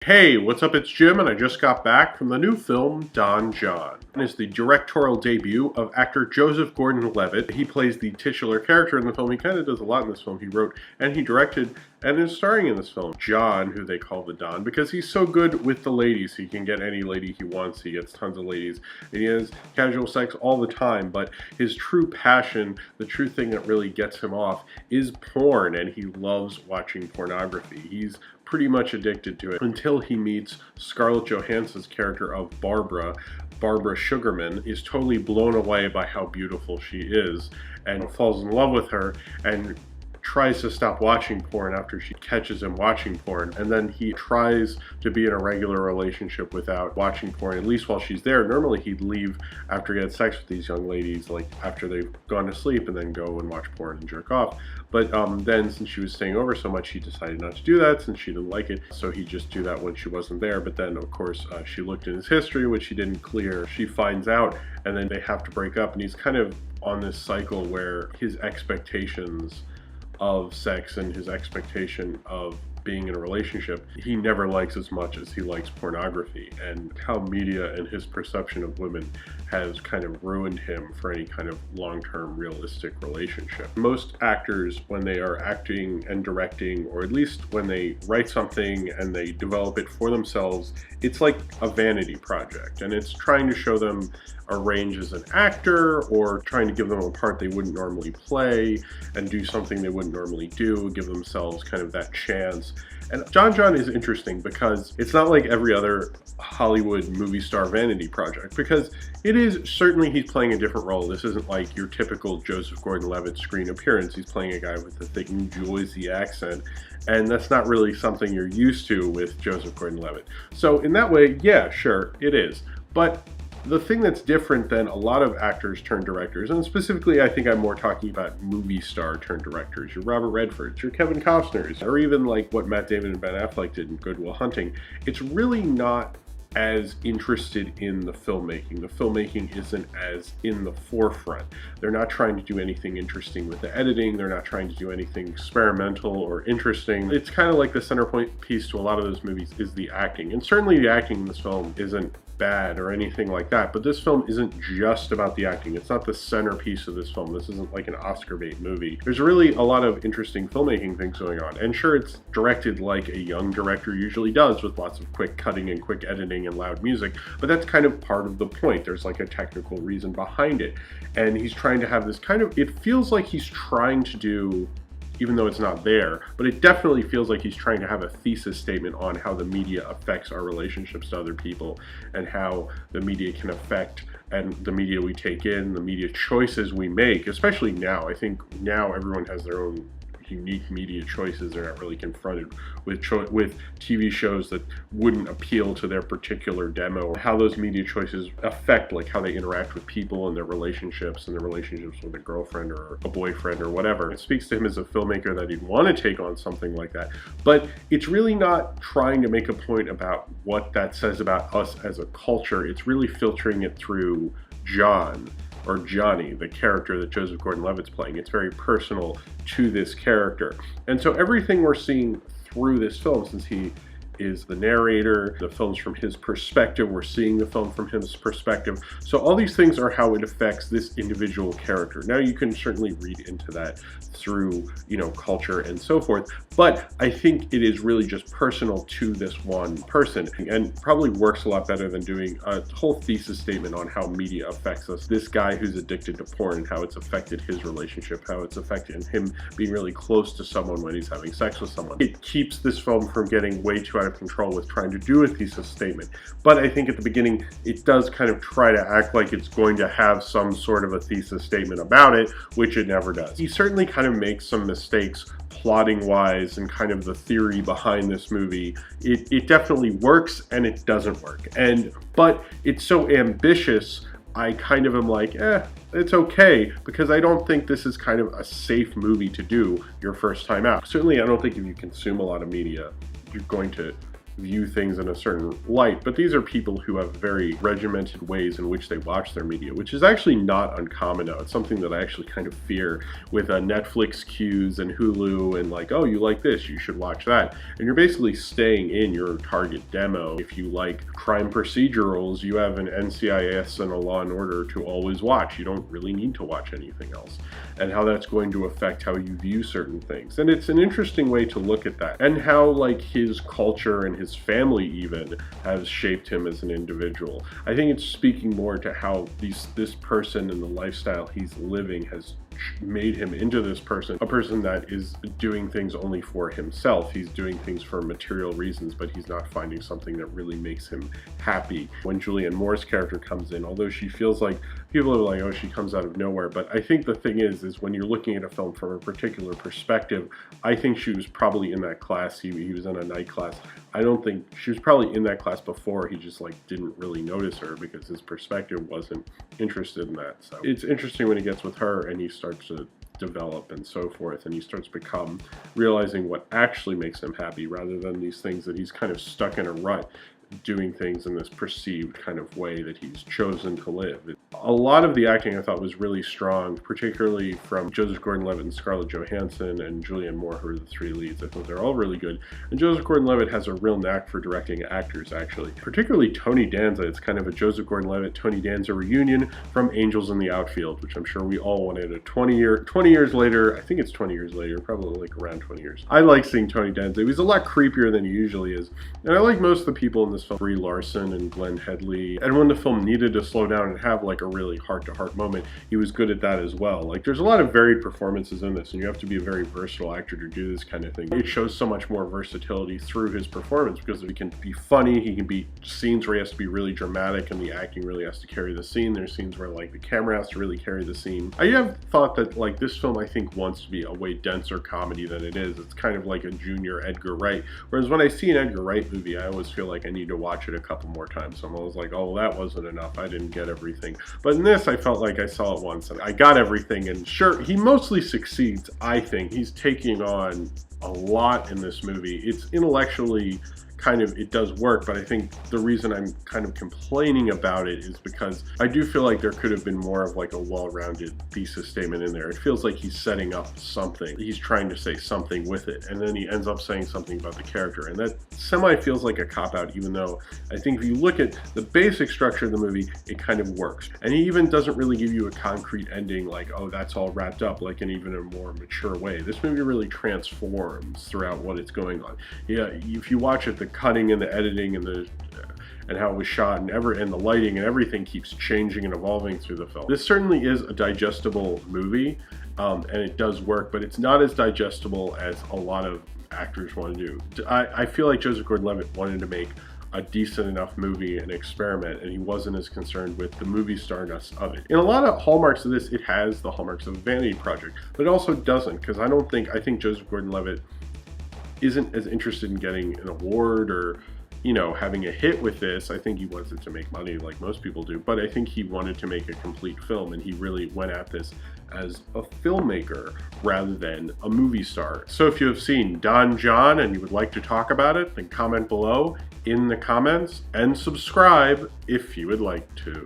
Hey, what's up? It's Jim, and I just got back from the new film, Don Jon. It's the directorial debut of actor Joseph Gordon-Levitt. He plays the titular character in the film. He kind of does a lot in this film. He wrote and he directed and is starring in this film. Jon, who they call the Don, because he's so good with the ladies. He can get any lady he wants. He gets tons of ladies. And he has casual sex all the time, but his true passion, the true thing that really gets him off, is porn, and he loves watching pornography. He's pretty much addicted to it until he meets Scarlett Johansson's character of Barbara. Barbara Sugarman is totally blown away by how beautiful she is and falls in love with her and tries to stop watching porn after she catches him watching porn, and then he tries to be in a regular relationship without watching porn, at least while she's there. Normally he'd leave after he had sex with these young ladies, like after they've gone to sleep, and then go and watch porn and jerk off. But then since she was staying over so much, he decided not to do that since she didn't like it, so he'd just do that when she wasn't there. But then of course she looked in his history, which he didn't clear. She finds out, and then they have to break up, and he's kind of on this cycle where his expectations of sex and his expectation of being in a relationship, he never likes as much as he likes pornography, and how media and his perception of women has kind of ruined him for any kind of long-term realistic relationship. Most actors, when they are acting and directing, or at least when they write something and they develop it for themselves, it's like a vanity project, and it's trying to show them a range as an actor, or trying to give them a part they wouldn't normally play and do something they wouldn't normally do, give themselves kind of that chance. And Don Jon is interesting because it's not like every other Hollywood movie star vanity project, because it is certainly, he's playing a different role. This isn't like your typical Joseph Gordon-Levitt screen appearance. He's playing a guy with a thick New Jersey accent, and that's not really something you're used to with Joseph Gordon-Levitt. So in that way, yeah, sure, it is. But the thing that's different than a lot of actors turned directors, and specifically I think I'm more talking about movie star turned directors, your Robert Redfords, your Kevin Costners, or even like what Matt Damon and Ben Affleck did in Good Will Hunting, it's really not as interested in the filmmaking. The filmmaking isn't as in the forefront. They're not trying to do anything interesting with the editing. They're not trying to do anything experimental or interesting. It's kind of like the center point piece to a lot of those movies is the acting. And certainly the acting in this film isn't bad or anything like that, but this film isn't just about the acting. It's not the centerpiece of this film. This isn't like an Oscar bait movie. There's really a lot of interesting filmmaking things going on, and sure, it's directed like a young director usually does, with lots of quick cutting and quick editing and loud music, but that's kind of part of the point. There's like a technical reason behind it, and he's trying to have this kind of, it feels like he's trying to do, even though it's not there, but it definitely feels like he's trying to have a thesis statement on how the media affects our relationships to other people, and how the media can affect, and the media we take in, the media choices we make, especially now. I think now everyone has their own unique media choices. They're not really confronted with TV shows that wouldn't appeal to their particular demo, how those media choices affect like how they interact with people and their relationships with a girlfriend or a boyfriend or whatever. It speaks to him as a filmmaker that he'd want to take on something like that, but it's really not trying to make a point about what that says about us as a culture. It's really filtering it through Jon, or Johnny, the character that Joseph Gordon-Levitt's playing. It's very personal to this character. And so everything we're seeing through this film, since he is the narrator, the film's from his perspective, we're seeing the film from his perspective. So all these things are how it affects this individual character. Now you can certainly read into that through, culture and so forth, but I think it is really just personal to this one person, and probably works a lot better than doing a whole thesis statement on how media affects us. This guy who's addicted to porn and how it's affected his relationship, how it's affected him being really close to someone when he's having sex with someone. It keeps this film from getting way too out of control with trying to do a thesis statement. But I think at the beginning, it does kind of try to act like it's going to have some sort of a thesis statement about it, which it never does. He certainly kind of makes some mistakes plotting wise and kind of the theory behind this movie. It definitely works and it doesn't work. But it's so ambitious, I kind of am like, it's okay, because I don't think this is kind of a safe movie to do your first time out. Certainly, I don't think if you consume a lot of media, you're going to view things in a certain light, but these are people who have very regimented ways in which they watch their media, which is actually not uncommon now. It's something that I actually kind of fear with Netflix queues and Hulu and like, oh, you like this, you should watch that. And you're basically staying in your target demo. If you like crime procedurals, you have an NCIS and a Law and Order to always watch. You don't really need to watch anything else. And how that's going to affect how you view certain things. And it's an interesting way to look at that. And how like his culture and his family even has shaped him as an individual. I think it's speaking more to how this person and the lifestyle he's living has made him into this person, a person that is doing things only for himself. He's doing things for material reasons, but he's not finding something that really makes him happy. When Julianne Moore's character comes in, although she feels like, people are like, oh, she comes out of nowhere, but I think the thing is when you're looking at a film from a particular perspective, I think she was probably in that class. He was in a night class. I don't think she was probably in that class before. He just like didn't really notice her because his perspective wasn't interested in that. So it's interesting when he gets with her and he starts to develop and so forth, and he starts realizing what actually makes him happy rather than these things that he's kind of stuck in a rut doing things in this perceived kind of way that he's chosen to live. A lot of the acting I thought was really strong, particularly from Joseph Gordon-Levitt and Scarlett Johansson and Julianne Moore, who are the three leads. I thought they're all really good. And Joseph Gordon-Levitt has a real knack for directing actors, actually. Particularly Tony Danza. It's kind of a Joseph Gordon-Levitt, Tony Danza reunion from Angels in the Outfield, which I'm sure we all wanted. 20 years later, I think it's 20 years later, probably like around 20 years. I like seeing Tony Danza. He's a lot creepier than he usually is. And I like most of the people in this film, Brie Larson and Glenn Headley. And when the film needed to slow down and have like a really heart-to-heart moment, he was good at that as well. Like there's a lot of varied performances in this, and you have to be a very versatile actor to do this kind of thing. It shows so much more versatility through his performance because he can be funny, he can be scenes where he has to be really dramatic and the acting really has to carry the scene. There's scenes where like the camera has to really carry the scene. I have thought that like this film I think wants to be a way denser comedy than it is. It's kind of like a junior Edgar Wright. Whereas when I see an Edgar Wright movie, I always feel like I need to watch it a couple more times. So I'm always like, oh, well, that wasn't enough. I didn't get everything. But in this, I felt like I saw it once and I got everything. And sure, he mostly succeeds, I think. He's taking on a lot in this movie. It's intellectually kind of, it does work, but I think the reason I'm kind of complaining about it is because I do feel like there could have been more of like a well-rounded thesis statement in there. It feels like he's setting up something. He's trying to say something with it, and then he ends up saying something about the character, and that semi feels like a cop-out, even though I think if you look at the basic structure of the movie, it kind of works. And he even doesn't really give you a concrete ending like, oh, that's all wrapped up, like in even a more mature way. This movie really transforms throughout what it's going on. Yeah, if you watch it, the cutting and the editing and how it was shot and the lighting and everything keeps changing and evolving through the film. This certainly is a digestible movie, and it does work, but it's not as digestible as a lot of actors want to do. I feel like Joseph Gordon-Levitt wanted to make a decent enough movie and experiment, and he wasn't as concerned with the movie starness of it. In a lot of hallmarks of this, it has the hallmarks of a vanity project, but it also doesn't, because I think Joseph Gordon-Levitt isn't as interested in getting an award or, you know, having a hit with this. I think he wants it to make money like most people do, but I think he wanted to make a complete film, and he really went at this as a filmmaker rather than a movie star. So if you have seen Don Jon and you would like to talk about it, then comment below in the comments and subscribe if you would like to.